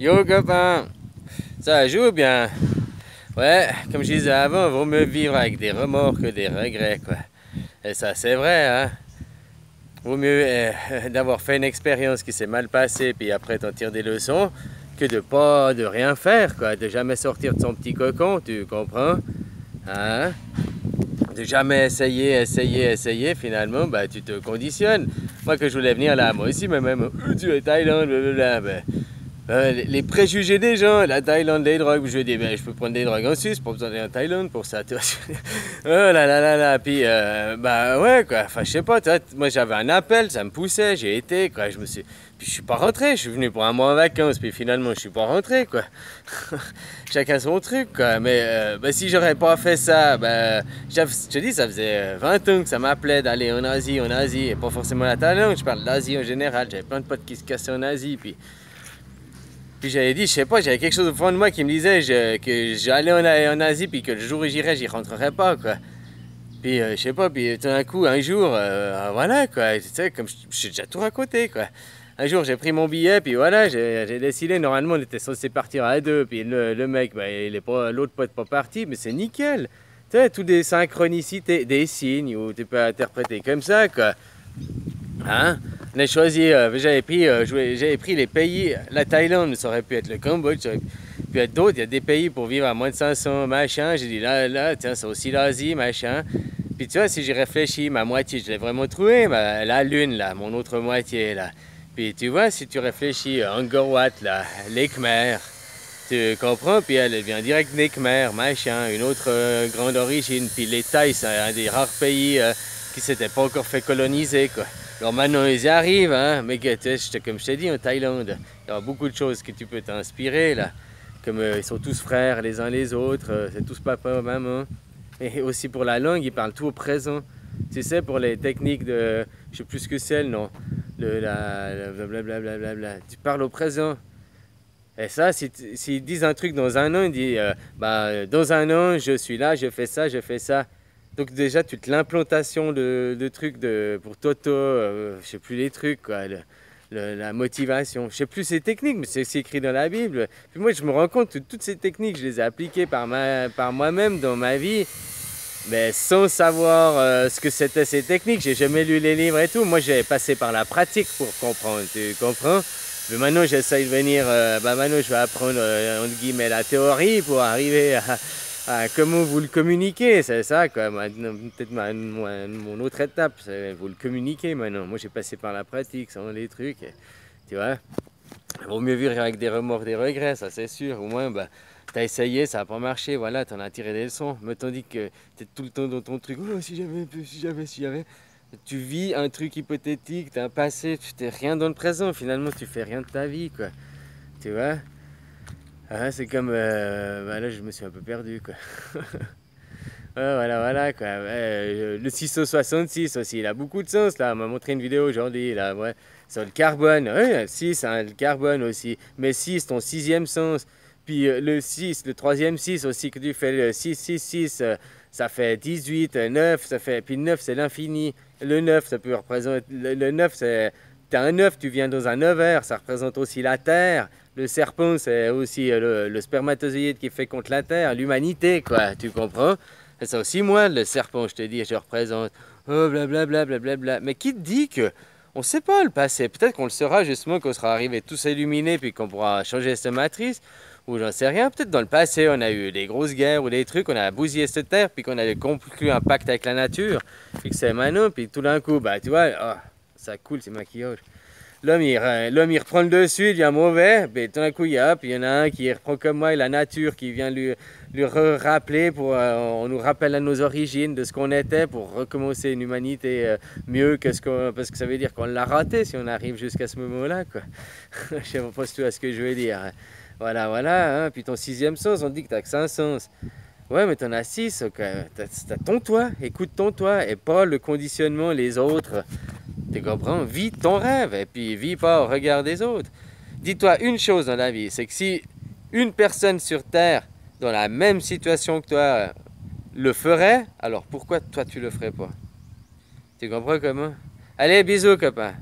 Yo copain, ça joue bien. Ouais, comme je disais avant, vaut mieux vivre avec des remords que des regrets, quoi. Et ça, c'est vrai, hein. Vaut mieux d'avoir fait une expérience qui s'est mal passée, puis après t'en tires des leçons, que de rien faire, quoi. De jamais sortir de son petit cocon, tu comprends? Hein? De jamais essayer, finalement, bah tu te conditionnes. Moi, que je voulais venir là, moi aussi, mais même, tu es Thaïlande, blablabla, ben, les préjugés des gens, la Thaïlande, les drogues, je dis, ben, je peux prendre des drogues en Suisse, pas besoin d'aller en Thaïlande pour ça, tu vois. Oh là là là là, puis, bah ouais, quoi, enfin, je sais pas, moi j'avais un appel, ça me poussait, j'ai été, quoi, puis je suis pas rentré, je suis venu pour un mois en vacances, puis finalement, je suis pas rentré, quoi. Chacun son truc, quoi, mais bah, si j'aurais pas fait ça, bah, je te dis, ça faisait 20 ans que ça m'appelait d'aller en Asie, et pas forcément la Thaïlande, je parle d'Asie en général, j'avais plein de potes qui se cassaient en Asie, puis j'avais dit, je sais pas, j'avais quelque chose au fond de moi qui me disait que j'allais en Asie, puis que le jour où j'irais, j'y rentrerais pas, quoi. Puis je sais pas, puis tout d'un coup, un jour, voilà, quoi, tu sais, comme je suis déjà tout raconté, quoi. Un jour, j'ai pris mon billet, puis voilà, j'ai décidé, normalement, on était censé partir à deux, puis le mec, bah, l'autre pote pas parti, mais c'est nickel. Tu sais, toutes des synchronicités, des signes, où tu peux interpréter comme ça, quoi. Hein? On a choisi, j'avais pris les pays, la Thaïlande, ça aurait pu être le Cambodge, ça aurait pu être d'autres, il y a des pays pour vivre à moins de 500, machin, j'ai dit là, tiens, c'est aussi l'Asie, machin. Puis tu vois, si j'ai réfléchi, ma moitié, je l'ai vraiment trouvé, la Lune, là, mon autre moitié, là. Puis tu vois, si tu réfléchis, Angkor Wat, là, les Khmers, tu comprends, puis elle vient direct des Khmers, machin, une autre grande origine, puis les Thaïs, c'est un des rares pays qui s'était pas encore fait coloniser, quoi. Alors maintenant ils y arrivent, hein, mais comme je t'ai dit, en Thaïlande, il y aura beaucoup de choses que tu peux t'inspirer, là. Comme ils sont tous frères les uns les autres, c'est tous papa, maman. Et aussi pour la langue, ils parlent tout au présent. Tu sais, pour les techniques de, je sais plus ce que c'est, non, blablabla, tu parles au présent. Et ça, s'ils disent un truc dans un an, ils disent, dans un an, je suis là, je fais ça, je fais ça. Donc déjà, toute l'implantation de trucs pour Toto, je sais plus les trucs, quoi, la motivation. Je sais plus ces techniques, mais c'est écrit dans la Bible. Puis moi, je me rends compte que toutes ces techniques, je les ai appliquées par moi-même dans ma vie, mais sans savoir ce que c'était ces techniques. J'ai jamais lu les livres et tout. Moi, j'ai passé par la pratique pour comprendre, tu comprends? Mais maintenant, j'essaye de venir, maintenant, je vais apprendre, entre guillemets, la théorie pour arriver à comment vous le communiquez, c'est ça, quoi. Peut-être mon autre étape, c'est vous le communiquer maintenant. Moi, j'ai passé par la pratique, sans les trucs, tu vois. Il vaut mieux vivre avec des remords, des regrets, ça c'est sûr. Au moins, bah, t'as essayé, ça n'a pas marché, voilà, t'en as tiré des leçons. Mais tandis que t'es tout le temps dans ton truc, oh, si j'avais. Tu vis un truc hypothétique, t'as un passé, tu t'es rien dans le présent, finalement, tu fais rien de ta vie, quoi. Tu vois? Ah, c'est comme, là, je me suis un peu perdu, quoi. Ouais, voilà, quoi. Ouais, le 666 aussi, il a beaucoup de sens, là. On m'a montré une vidéo aujourd'hui, là, ouais, sur le carbone. Ouais, 6, hein, le carbone aussi. Mais 6, ton sixième sens. Puis le 6, le troisième 6 aussi, que tu fais le 6, ça fait 18, 9, ça fait... Puis 9, c'est l'infini. Le 9, ça peut représenter... Le 9, c'est... T'as un 9, tu viens dans un 9R, ça représente aussi la Terre. Le serpent, c'est aussi le spermatozoïde qui fait contre la Terre, l'humanité, quoi, tu comprends? C'est aussi moi, le serpent, je te dis, je représente. Oh, blablabla, blablabla. Mais qui te dit que on sait pas le passé? Peut-être qu'on le saura justement quand on sera arrivé tous illuminés puis qu'on pourra changer cette matrice. Ou j'en sais rien. Peut-être dans le passé, on a eu des grosses guerres ou des trucs, on a bousillé cette terre puis qu'on a conclu un pacte avec la nature. Puis que c'est maintenant, puis tout d'un coup, bah tu vois, oh, ça coule, c'est maquillage. L'homme il reprend le dessus, il devient mauvais, puis tout d'un coup il y en a un qui reprend comme moi, et la nature qui vient lui rappeler, on nous rappelle à nos origines de ce qu'on était pour recommencer une humanité mieux que parce que ça veut dire qu'on l'a raté si on arrive jusqu'à ce moment-là, quoi. Je sais pas si tu vois ce que je veux dire. Voilà, hein. Puis ton sixième sens, on dit que t'as que 5 sens. Ouais, mais t'en as 6, okay. T'as ton toi, écoute ton toi, et pas le conditionnement, les autres. Tu comprends? Vis ton rêve et puis vis pas au regard des autres. Dis-toi une chose dans la vie, c'est que si une personne sur Terre dans la même situation que toi le ferait, alors pourquoi toi tu le ferais pas? Tu comprends comment? Allez, bisous copain.